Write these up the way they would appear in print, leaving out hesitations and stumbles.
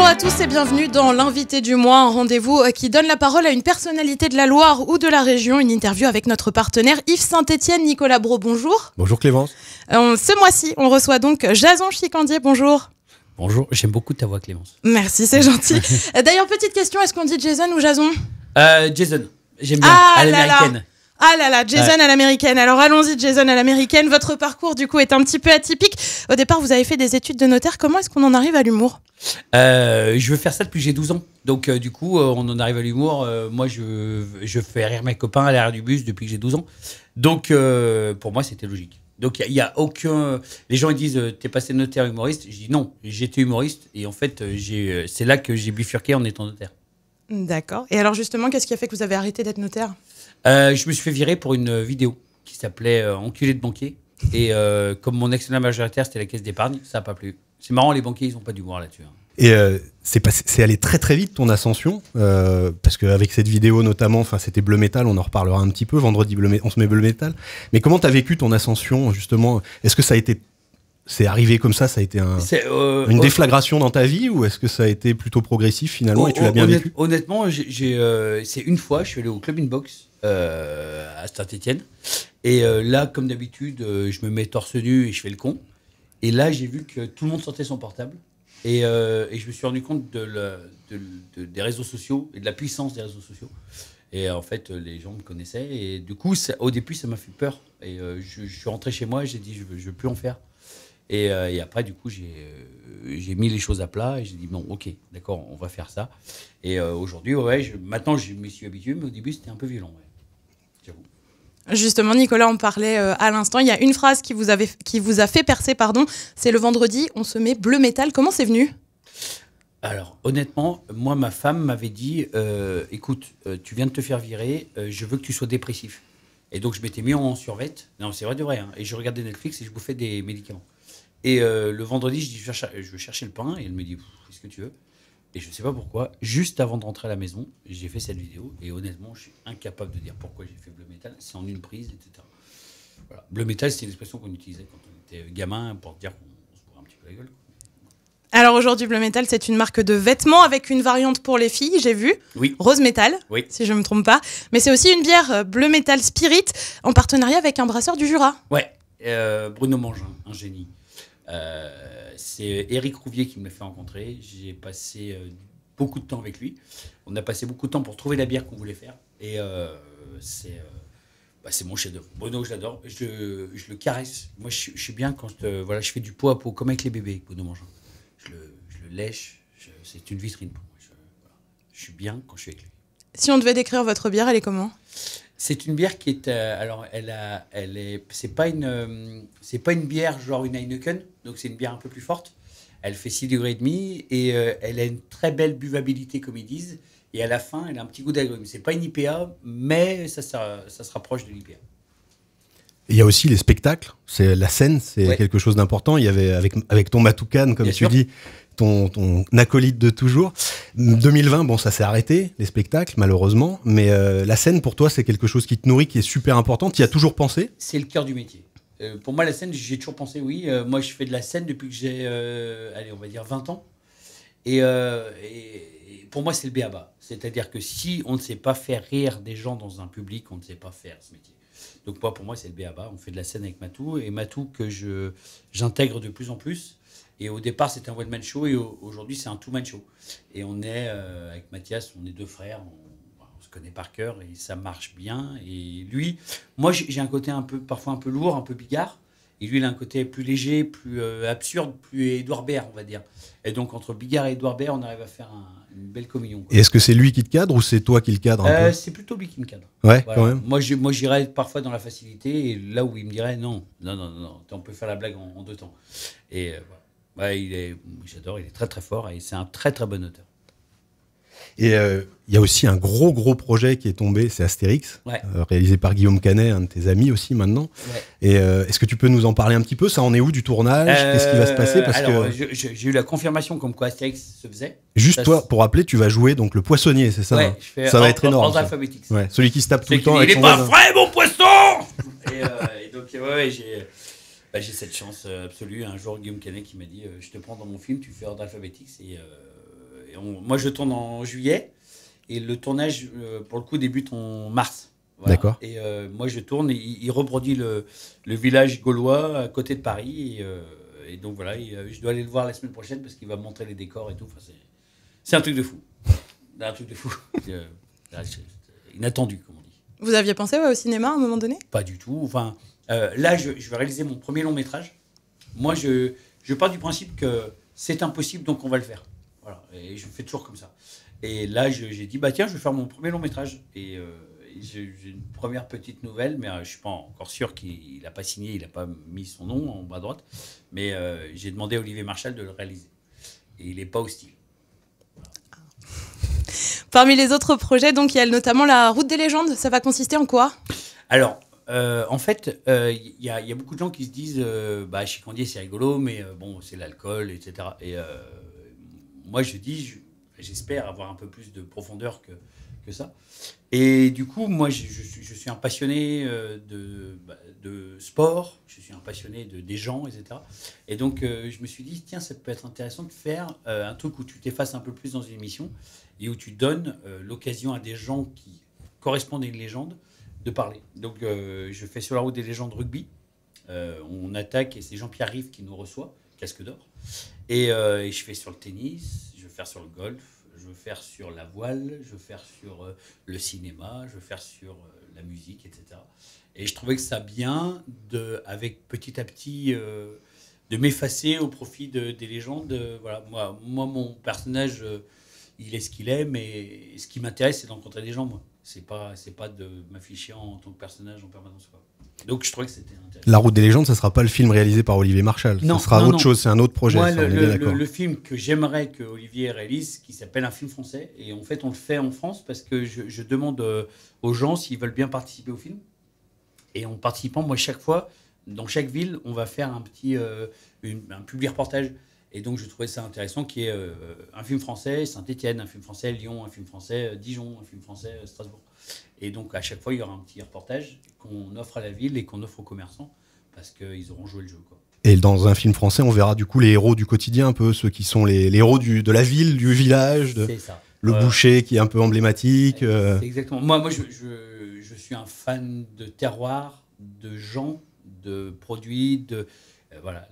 Bonjour à tous et bienvenue dans l'invité du mois, un rendez-vous qui donne la parole à une personnalité de la Loire ou de la région, une interview avec notre partenaire Yves Saint-Etienne. Nicolas Brault, bonjour. Bonjour Clémence. Ce mois-ci, on reçoit donc Jason Chicandier, bonjour. Bonjour, j'aime beaucoup ta voix Clémence. Merci, c'est gentil. D'ailleurs, petite question, est-ce qu'on dit Jason ou Jason? Jason, j'aime bien, à l'américaine. Ah là là, Jason à l'américaine. Alors allons-y, Jason à l'américaine. Votre parcours, du coup, est un petit peu atypique. Au départ, vous avez fait des études de notaire. Comment est-ce qu'on en arrive à l'humour? Je veux faire ça depuis que j'ai 12 ans. Donc, du coup, on en arrive à l'humour. Moi, je fais rire mes copains à l'arrière du bus depuis que j'ai 12 ans. Donc, pour moi, c'était logique. Donc, il y a aucun... Les gens ils disent, t'es passé notaire humoriste. Je dis non, j'étais humoriste. Et en fait, c'est là que j'ai bifurqué en étant notaire. D'accord. Et alors, justement, qu'est-ce qui a fait que vous avez arrêté d'être notaire? Je me suis fait virer pour une vidéo qui s'appelait Enculé de banquier. Et comme mon actionnaire majoritaire, c'était la caisse d'épargne, ça n'a pas plu. C'est marrant, les banquiers, ils n'ont pas d'humour là-dessus. Hein. Et c'est allé très très vite ton ascension, parce qu'avec cette vidéo notamment, c'était Bleu Métal, on en reparlera un petit peu, vendredi on se met Bleu Métal. Mais comment tu as vécu ton ascension justement? Est-ce que c'est arrivé comme ça a été une déflagration dans ta vie, ou est-ce que ça a été plutôt progressif finalement et tu l'as bien vécu? Honnêtement, c'est une fois, je suis allé au Club Inbox à Saint-Etienne. Et là, comme d'habitude, je me mets torse nu et je fais le con. Et là, j'ai vu que tout le monde sortait son portable. Et je me suis rendu compte des réseaux sociaux et de la puissance des réseaux sociaux. Et en fait, les gens me connaissaient. Et du coup, au début, ça m'a fait peur. Et je suis rentré chez moi et j'ai dit, je veux plus en faire. Et après, du coup, j'ai mis les choses à plat et j'ai dit, bon, ok, d'accord, on va faire ça. Et aujourd'hui, maintenant, je m'y suis habitué, mais au début, c'était un peu violent, j'avoue. Justement, Nicolas en parlait à l'instant. Il y a une phrase qui vous a fait percer, pardon. C'est le vendredi, on se met Bleu Métal. Comment c'est venu? Alors, honnêtement, moi, ma femme m'avait dit, écoute, tu viens de te faire virer, je veux que tu sois dépressif. Et donc, je m'étais mis en survêt. Non, c'est vrai de vrai. Hein. Et je regardais Netflix et je bouffais des médicaments. Et le vendredi, je dis, je veux chercher le pain. Et elle me dit, qu'est-ce que tu veux? Et je ne sais pas pourquoi, juste avant de rentrer à la maison, j'ai fait cette vidéo. Et honnêtement, je suis incapable de dire pourquoi j'ai fait Bleu Métal. C'est en une prise, etc. Voilà. Bleu Métal, c'est une expression qu'on utilisait quand on était gamin pour dire qu'on se bourrait un petit peu la gueule. Alors aujourd'hui, Bleu Métal, c'est une marque de vêtements avec une variante pour les filles, j'ai vu. Oui. Rose Métal, oui. Si je ne me trompe pas. Mais c'est aussi une bière Bleu Métal Spirit en partenariat avec un brasseur du Jura. Ouais, Bruno Mangin, un génie. C'est Éric Rouvier qui me l'a fait rencontrer. J'ai passé beaucoup de temps avec lui. On a passé beaucoup de temps pour trouver la bière qu'on voulait faire. Et c'est mon chef-d'œuvre. Bruno, je l'adore. Je le caresse. Moi, je suis bien quand je fais du pot à pot, comme avec les bébés, avec Bruno Mangin. Je le lèche. C'est une vitrine pour moi. Je suis bien quand je suis avec lui. Si on devait décrire votre bière, elle est comment? C'est une bière qui est c'est pas une bière genre une Heineken, donc c'est une bière un peu plus forte. Elle fait 6,5 degrés et elle a une très belle buvabilité comme ils disent. Et à la fin, elle a un petit goût d'agrumes. C'est pas une IPA, mais ça se rapproche de l'IPA. Il y a aussi les spectacles, c'est la scène, c'est quelque chose d'important. Il y avait avec ton Matoukan, comme tu dis, ton acolyte de toujours. 2020, bon, ça s'est arrêté, les spectacles, malheureusement. Mais la scène, pour toi, c'est quelque chose qui te nourrit, qui est super important. Tu y as toujours pensé? C'est le cœur du métier. Pour moi, la scène, j'ai toujours pensé, oui. Moi, je fais de la scène depuis que j'ai, on va dire 20 ans. Et pour moi, c'est le b.a.-ba. C'est-à-dire que si on ne sait pas faire rire des gens dans un public, on ne sait pas faire ce métier. Donc pour moi, c'est le b.a.-ba. On fait de la scène avec Matou. Et Matou, que j'intègre de plus en plus. Et au départ, c'était un one-man show. Et aujourd'hui, c'est un two-man show. Et on est, avec Mathias, on est deux frères. On se connaît par cœur. Et ça marche bien. Et lui, moi, j'ai un côté parfois un peu lourd, un peu bigard. Et lui, il a un côté plus léger, plus absurde, plus Édouard Baird, on va dire. Et donc, entre Bigard et Édouard Baird, on arrive à faire une belle communion. Et est-ce que c'est lui qui te cadre ou c'est toi qui le cadre un peu? C'est plutôt lui qui me cadre. Ouais, voilà. Quand même. Moi, j'irais parfois dans la facilité, et là où il me dirait non, on peut faire la blague en deux temps. Et j'adore, il est très très fort, et c'est un très très bon auteur. Et il y a aussi un gros projet qui est tombé, c'est Astérix, réalisé par Guillaume Canet, un de tes amis aussi maintenant. Ouais. Et est-ce que tu peux nous en parler un petit peu? Ça en est où du tournage? Qu'est-ce qui va se passer? J'ai eu la confirmation comme quoi Astérix se faisait. Juste toi, pour rappeler, tu vas jouer donc le poissonnier, c'est ça? Ouais, ça va être énorme. Ordre alphabétique. Ouais, celui qui se tape tout le temps. Il est pas frais, mon poisson! et donc, j'ai cette chance absolue. Un jour, Guillaume Canet qui m'a dit je te prends dans mon film, tu fais ordre alphabétique. moi, je tourne en juillet et le tournage, pour le coup, débute en mars. Voilà. D'accord. Et moi, je tourne et il reproduit le village gaulois à côté de Paris. Et donc, voilà, je dois aller le voir la semaine prochaine parce qu'il va montrer les décors et tout. Enfin, c'est un truc de fou. Un truc de fou. C'est inattendu, comme on dit. Vous aviez pensé au cinéma à un moment donné? Pas du tout. Enfin, là, je vais réaliser mon premier long métrage. Moi, je pars du principe que c'est impossible, donc on va le faire. Voilà. Et je fais toujours comme ça. Et là, j'ai dit, bah tiens, je vais faire mon premier long métrage. Et j'ai une première petite nouvelle, mais je ne suis pas encore sûr qu'il n'a pas signé, il n'a pas mis son nom en bas à droite. Mais j'ai demandé à Olivier Marchal de le réaliser. Et il n'est pas hostile. Parmi les autres projets, donc, il y a notamment la Route des légendes. Ça va consister en quoi? Alors, en fait, il y a beaucoup de gens qui se disent Chicandier, c'est rigolo, mais bon, c'est l'alcool, etc. Et moi, je dis, j'espère avoir un peu plus de profondeur que ça. Et du coup, moi, je suis un passionné de sport, je suis un passionné des gens, etc. Et donc, je me suis dit, tiens, ça peut être intéressant de faire un truc où tu t'effaces un peu plus dans une émission et où tu donnes l'occasion à des gens qui correspondent à une légende de parler. Donc, je fais sur la route des légendes rugby. On attaque et c'est Jean-Pierre Riff qui nous reçoit, casque d'or. Et je fais sur le tennis, je vais faire sur le golf, je veux faire sur la voile, je veux faire sur le cinéma, je veux faire sur la musique, etc. Et je trouvais que ça bien, avec petit à petit, de m'effacer au profit des légendes. Voilà. Moi, mon personnage, il est ce qu'il est, mais ce qui m'intéresse, c'est d'rencontrer des gens, moi. C'est pas de m'afficher en tant que personnage en permanence, quoi. Donc je trouvais que c'était intéressant. La Route des légendes, ça sera pas le film réalisé par Olivier Marchal. Non, ça sera autre chose, c'est un autre projet. Moi, ça, on est bien d'accord. le film que j'aimerais que Olivier réalise, qui s'appelle Un film français, et en fait on le fait en France parce que je demande aux gens s'ils veulent bien participer au film. Et en participant, moi chaque fois, dans chaque ville, on va faire un petit un public reportage. Et donc je trouvais ça intéressant qu'il y ait un film français Saint-Étienne, un film français Lyon, un film français Dijon, un film français Strasbourg. Et donc à chaque fois il y aura un petit reportage qu'on offre à la ville et qu'on offre aux commerçants parce qu'ils auront joué le jeu, quoi. Et dans un film français, on verra du coup les héros du quotidien, un peu ceux qui sont les héros de la ville, du village, c'est ça. Le boucher qui est un peu emblématique. C'est exactement. Moi je suis un fan de terroir, de gens, de produits, voilà.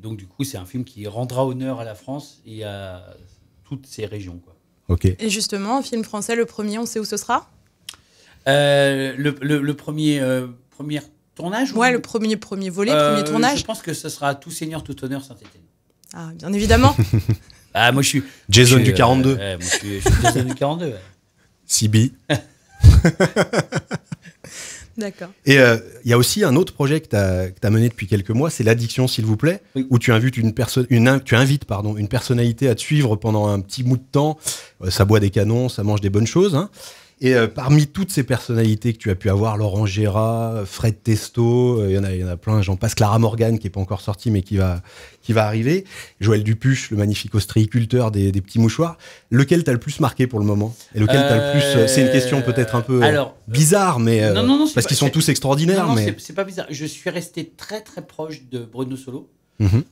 Donc du coup c'est un film qui rendra honneur à la France et à toutes ces régions, quoi. Ok. Et justement, un film français, le premier, on sait où ce sera? Le premier tournage? Ouais, le premier volet, premier tournage. Je pense que ce sera Tout Seigneur, Tout Honneur, Saint-Étienne. Ah, bien évidemment. Ah, moi je suis... Jason du 42. Moi je suis Jason du 42. Ouais. CB. D'accord. Et il y a aussi un autre projet que tu as mené depuis quelques mois, c'est l'Addiction, s'il vous plaît, oui. où tu invites une personnalité à te suivre pendant un petit bout de temps. Ça boit des canons, ça mange des bonnes choses, hein. Et parmi toutes ces personnalités que tu as pu avoir, Laurent Gérard, Fred Testo, il y en a plein, j'en passe, Clara Morgan qui n'est pas encore sortie mais qui va arriver, Joël Dupuche, le magnifique ostréiculteur des petits mouchoirs. Lequel t'as le plus marqué pour le moment? Et lequel t'as le plus... C'est une question peut-être un peu bizarre, mais non, parce qu'ils sont tous extraordinaires. Non, mais c'est pas bizarre. Je suis resté très très proche de Bruno Solo,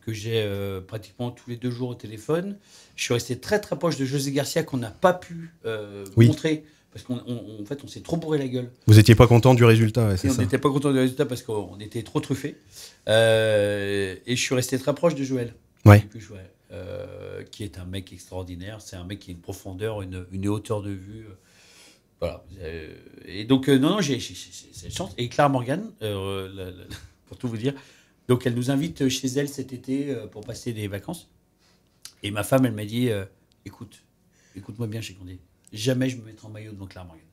que j'ai pratiquement tous les 2 jours au téléphone. Je suis resté très très proche de José Garcia qu'on n'a pas pu montrer. Parce qu'en fait, on s'est trop bourré la gueule. Vous n'étiez pas content du résultat, ouais, c'est ça. On n'était pas content du résultat parce qu'on était trop truffés. Et je suis resté très proche de Joël. Ouais. Qui est un mec extraordinaire. C'est un mec qui a une profondeur, une hauteur de vue. Voilà. Et donc, non, j'ai cette chance. Et Clara Morgan, pour tout vous dire, donc elle nous invite chez elle cet été pour passer des vacances. Et ma femme, elle m'a dit, écoute-moi bien, Chicandier. Jamais je me mettrai en maillot devant Clara Morgan.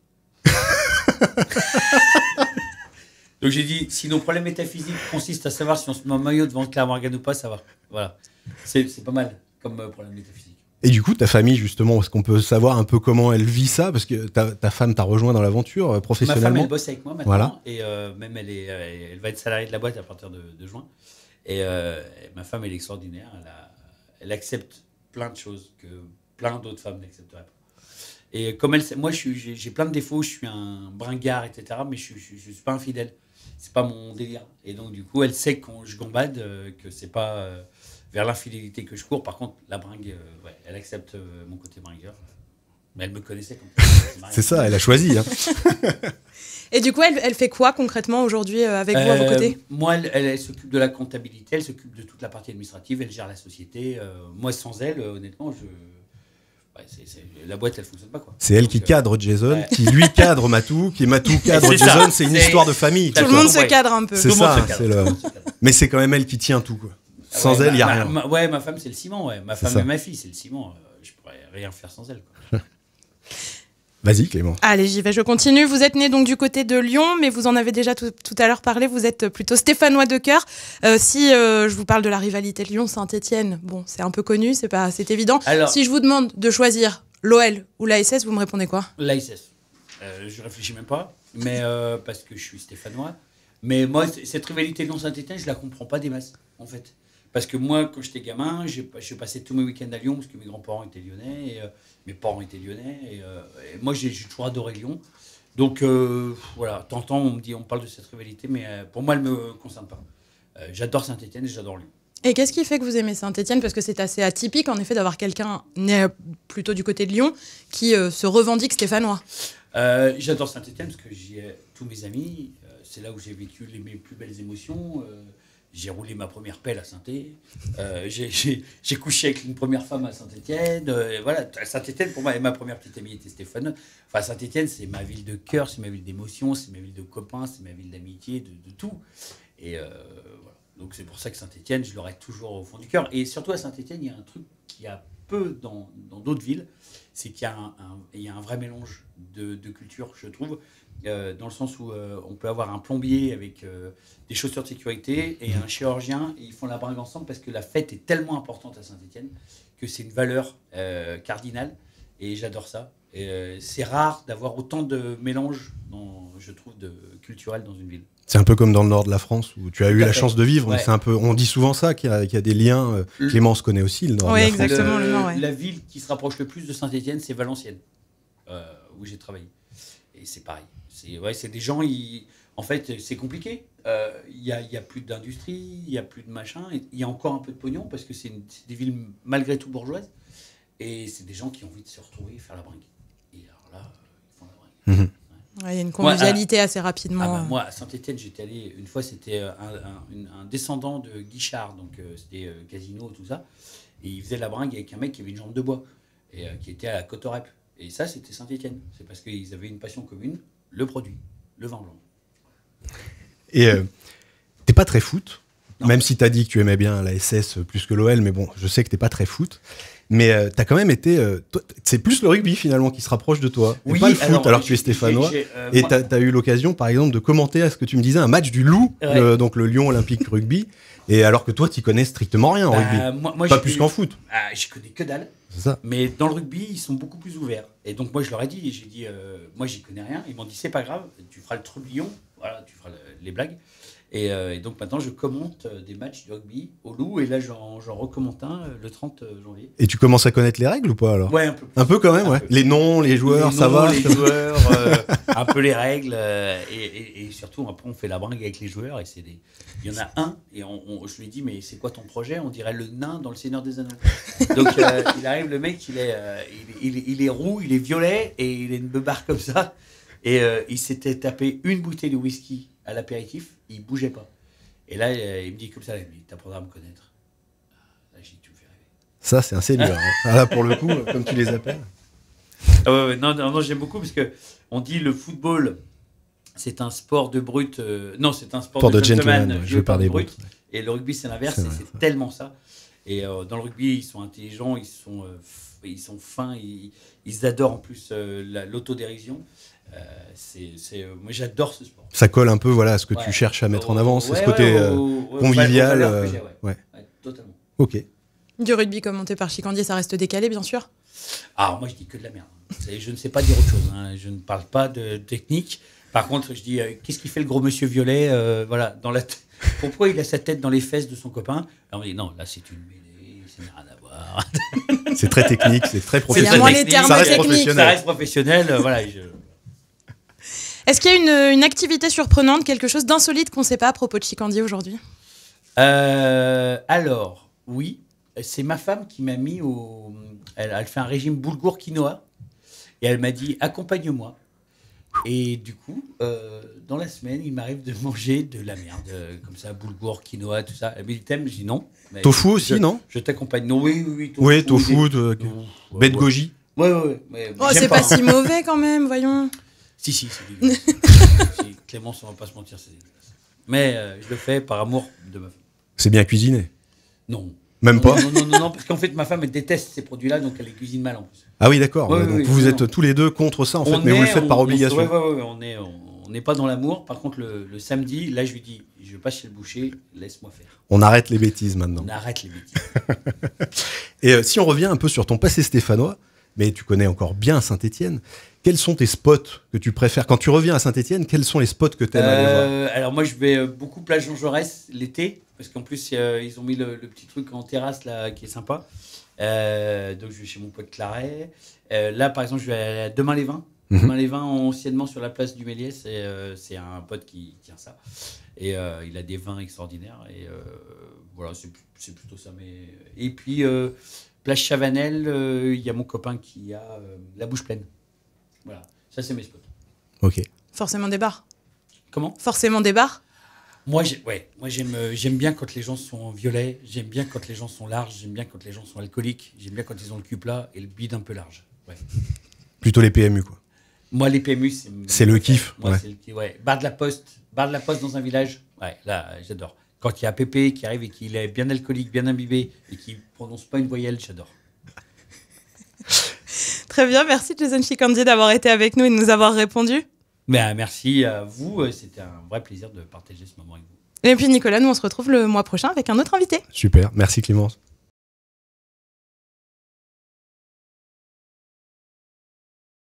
Donc j'ai dit, si nos problèmes métaphysiques consistent à savoir si on se met en maillot devant Clara Morgan ou pas, ça va. Voilà. C'est pas mal comme problème métaphysique. Et du coup, ta famille, justement, est-ce qu'on peut savoir un peu comment elle vit ça? Parce que ta femme t'a rejoint dans l'aventure professionnellement. Ma femme, elle bosse avec moi maintenant. Voilà. Et même, elle va être salariée de la boîte à partir de juin. Et ma femme, elle est extraordinaire. Elle accepte plein de choses que plein d'autres femmes n'accepteraient pas. Et comme moi, j'ai plein de défauts, je suis un bringard, etc. Mais je suis pas infidèle. C'est pas mon délire. Et donc, du coup, elle sait quand je gambade que c'est pas vers l'infidélité que je cours. Par contre, la bringue, ouais, elle accepte mon côté bringueur. Mais elle me connaissait comme ça. C'est ça, elle a choisi. Hein. Et du coup, elle fait quoi concrètement aujourd'hui avec vous à vos côtés? Moi, elle s'occupe de la comptabilité, elle s'occupe de toute la partie administrative, elle gère la société. Moi, sans elle, honnêtement, la boîte, elle fonctionne pas, quoi. C'est elle qui cadre Jason, ouais. qui lui cadre Matou, qui Matou cadre Jason. C'est une histoire de famille. Tout le monde se cadre un peu. C'est ça. Mais c'est quand même elle qui tient tout, quoi. Sans elle, il n'y a rien. Ma femme, c'est le ciment. Ouais. Ma femme et ma fille, c'est le ciment. Je pourrais rien faire sans elle, quoi. Vas-y, Clément. Allez, j'y vais, je continue. Vous êtes né donc du côté de Lyon, mais vous en avez déjà tout à l'heure parlé. Vous êtes plutôt stéphanois de cœur. Si je vous parle de la rivalité Lyon-Saint-Etienne, bon, c'est un peu connu, c'est évident. Alors, si je vous demande de choisir l'OL ou l'ASS, vous me répondez quoi? L'ASS. Je réfléchis même pas, mais parce que je suis stéphanois. Mais moi, cette rivalité Lyon-Saint-Etienne, je la comprends pas des masses, en fait. Parce que moi, quand j'étais gamin, je passais tous mes week-ends à Lyon parce que mes grands-parents étaient lyonnais, et mes parents étaient lyonnais. Et moi, j'ai toujours adoré Lyon. Donc, voilà, t'entends, on parle de cette rivalité, mais pour moi, elle ne me concerne pas. J'adore Saint-Etienne et j'adore Lyon. Et qu'est-ce qui fait que vous aimez Saint-Etienne? Parce que c'est assez atypique, en effet, d'avoir quelqu'un né plutôt du côté de Lyon qui se revendique stéphanois. J'adore Saint-Etienne parce que j'y ai tous mes amis. C'est là où j'ai vécu mes plus belles émotions. J'ai roulé ma première pelle à Saint-Étienne. J'ai couché avec une première femme à Saint-Étienne. Voilà, Saint-Étienne, pour moi, ma première petite amie était Stéphane. Enfin, Saint-Étienne, c'est ma ville de cœur, c'est ma ville d'émotion, c'est ma ville de copains, c'est ma ville d'amitié, de tout. Et voilà. Donc, c'est pour ça que Saint-Étienne, je l'aurai toujours au fond du cœur. Et surtout, à Saint-Étienne, il y a un truc qu'il y a peu dans d'autres villes, c'est qu'il y a un vrai mélange de culture, je trouve. Dans le sens où on peut avoir un plombier avec des chaussures de sécurité et un chirurgien, et ils font la bringue ensemble parce que la fête est tellement importante à Saint-Etienne que c'est une valeur cardinale, et j'adore ça. C'est rare d'avoir autant de mélange, je trouve, culturel dans une ville. C'est un peu comme dans le nord de la France où tu as eu la chance de vivre. Ouais. C'est un peu, on dit souvent ça, qu'il y a des liens. Clémence connaît aussi le nord de la France. Exactement, le nord, ouais. La ville qui se rapproche le plus de Saint-Etienne, c'est Valenciennes, où j'ai travaillé. Et c'est pareil. C'est des gens, en fait, c'est compliqué. Il y a plus d'industrie, il y a plus de machin. Il y a encore un peu de pognon parce que c'est des villes malgré tout bourgeoises. Et c'est des gens qui ont envie de se retrouver et faire la bringue. Et alors là, ils font la bringue. Mmh. Ouais, il y a une convivialité assez rapidement. Moi, à Saint-Etienne, j'étais allé, une fois, c'était un descendant de Guichard, donc c'était casino, tout ça. Et il faisait la bringue avec un mec qui avait une jambe de bois, et qui était à la Cotorep. Et ça, c'était Saint-Etienne. C'est parce qu'ils avaient une passion commune, le produit, le vin blanc. Et t'es pas très foot, non. Même si t'as dit que tu aimais bien la SS plus que l'OL, mais bon, je sais que t'es pas très foot. Mais t'as quand même été... c'est plus le rugby, finalement, qui se rapproche de toi. Oui, pas le foot, alors que tu es stéphanois. Et t'as eu l'occasion, par exemple, de commenter à ce que tu me disais, un match du Loup, ouais. Donc le Lyon Olympique Rugby, et alors que toi, t'y connais strictement rien en rugby. Moi, pas plus qu'en foot. Je connais que dalle. C'est ça. Mais dans le rugby, ils sont beaucoup plus ouverts. Et donc, moi, je leur ai dit, j'ai dit, moi, j'y connais rien. Ils m'ont dit, c'est pas grave, tu feras le trublion, voilà, tu feras les blagues. Et donc maintenant, je commente des matchs de rugby au Loup, et là, j'en recommente un le 30 janvier. Et tu commences à connaître les règles ou pas alors? Ouais, un peu. Un peu quand même, ouais. Les noms, les joueurs, ça va. Les joueurs, un peu les règles, et surtout, après, on fait la bringue avec les joueurs, et il y en a un, et je lui ai dit, mais c'est quoi ton projet? On dirait le nain dans le Seigneur des Anneaux. Donc, il arrive, le mec, il est roux, il est violet, et il a une beubare comme ça, et il s'était tapé une bouteille de whisky à l'apéritif, il bougeait pas. Et là, il me dit comme ça, il me dit, t'apprendras à me connaître. Là, j'ai dit, tu me fais rêver. Ça, c'est un seigneur. Hein. Là, pour le coup, comme tu les appelles. Non, j'aime beaucoup parce que on dit le football, c'est un sport de brut. Non, c'est un sport de gentleman. Je par des brutes. Et le rugby, c'est l'inverse. Et c'est tellement ça. Et dans le rugby, ils sont intelligents, ils sont fins, ils adorent en plus l'autodérision. Moi, j'adore ce sport. Ça colle un peu, voilà, à ce que tu cherches à mettre en avant, c'est ce côté convivial. Ouais, totalement. Ok. Du rugby commenté par Chicandier, ça reste décalé, bien sûr. Alors moi, je dis que de la merde. Je ne sais pas dire autre chose. Hein. Je ne parle pas de technique. Par contre, je dis, qu'est-ce qu'il fait le gros monsieur violet voilà, dans la pourquoi il a sa tête dans les fesses de son copain? Alors on dit, non, là, c'est une mêlée, ça n'a rien à voir. C'est très technique, c'est très Il y professionnel. a moins les termes Ça reste techniques. professionnel. Ça reste professionnel, voilà. Est-ce qu'il y a une activité surprenante, quelque chose d'insolite qu'on ne sait pas à propos de Chicandier aujourd'hui? Alors, oui, c'est ma femme qui m'a mis au... Elle fait un régime boulgour quinoa et elle m'a dit accompagne-moi. Et du coup, dans la semaine, il m'arrive de manger de la merde, comme ça, boulgour, quinoa, tout ça. Elle me dit thème, je dis non. Mais Tofu aussi, non? Je t'accompagne. Non, oui. Tofu, Oui, tofu, baie de ouais. goji. Ouais. Oh, J'aime c'est pas si mauvais quand même, voyons. Si, c'est dégueulasse. Si, Clémence, on va pas se mentir, c'est dégueulasse. Mais je le fais par amour de ma femme. C'est bien cuisiné. Non. Même pas? Non, parce qu'en fait, ma femme, elle déteste ces produits-là, donc elle les cuisine mal en plus. Ah oui, d'accord. Ouais, donc oui, vous non. êtes tous les deux contre ça, en fait, mais vous le faites par obligation. Ouais, on n'est pas dans l'amour. Par contre, le samedi, là, je lui dis, je passe chez le boucher, laisse-moi faire. On arrête les bêtises maintenant. On arrête les bêtises. Et si on revient un peu sur ton passé stéphanois, mais tu connais encore bien Saint-Étienne, quels sont tes spots que tu préfères? Quand tu reviens à Saint-Étienne, quels sont les spots que tu aimes aller voir? Alors moi, je vais beaucoup plage Jean Jaurès l'été, parce qu'en plus, ils ont mis le petit truc en terrasse là, qui est sympa. Donc je vais chez mon pote Claret. Là, par exemple, je vais à Demain-les-Vins. Demain-les-Vins, anciennement sur la place du Méliès. C'est un pote qui tient ça. Et il a des vins extraordinaires. Et voilà, c'est plutôt ça. Et puis, plage Chavanel, il y a mon copain qui a la bouche pleine. Voilà, ça c'est mes spots. Ok. Forcément des bars. Comment? Forcément des bars. Moi, j'aime bien quand les gens sont violets, j'aime bien quand les gens sont larges, j'aime bien quand les gens sont alcooliques, j'aime bien quand ils ont le cul plat et le bide un peu large. Ouais. Plutôt les PMU, quoi. Moi, les PMU, c'est le kiff. Moi, c'est le kiff, ouais. Bar de la Poste dans un village, ouais, là, j'adore. Quand il y a Pépé qui arrive et qu'il est bien alcoolique, bien imbibé et qui prononce pas une voyelle, j'adore. Très bien, merci Jason Chicandier d'avoir été avec nous et de nous avoir répondu. Mais merci à vous, c'était un vrai plaisir de partager ce moment avec vous. Et puis Nicolas, nous on se retrouve le mois prochain avec un autre invité. Super, merci Clémence.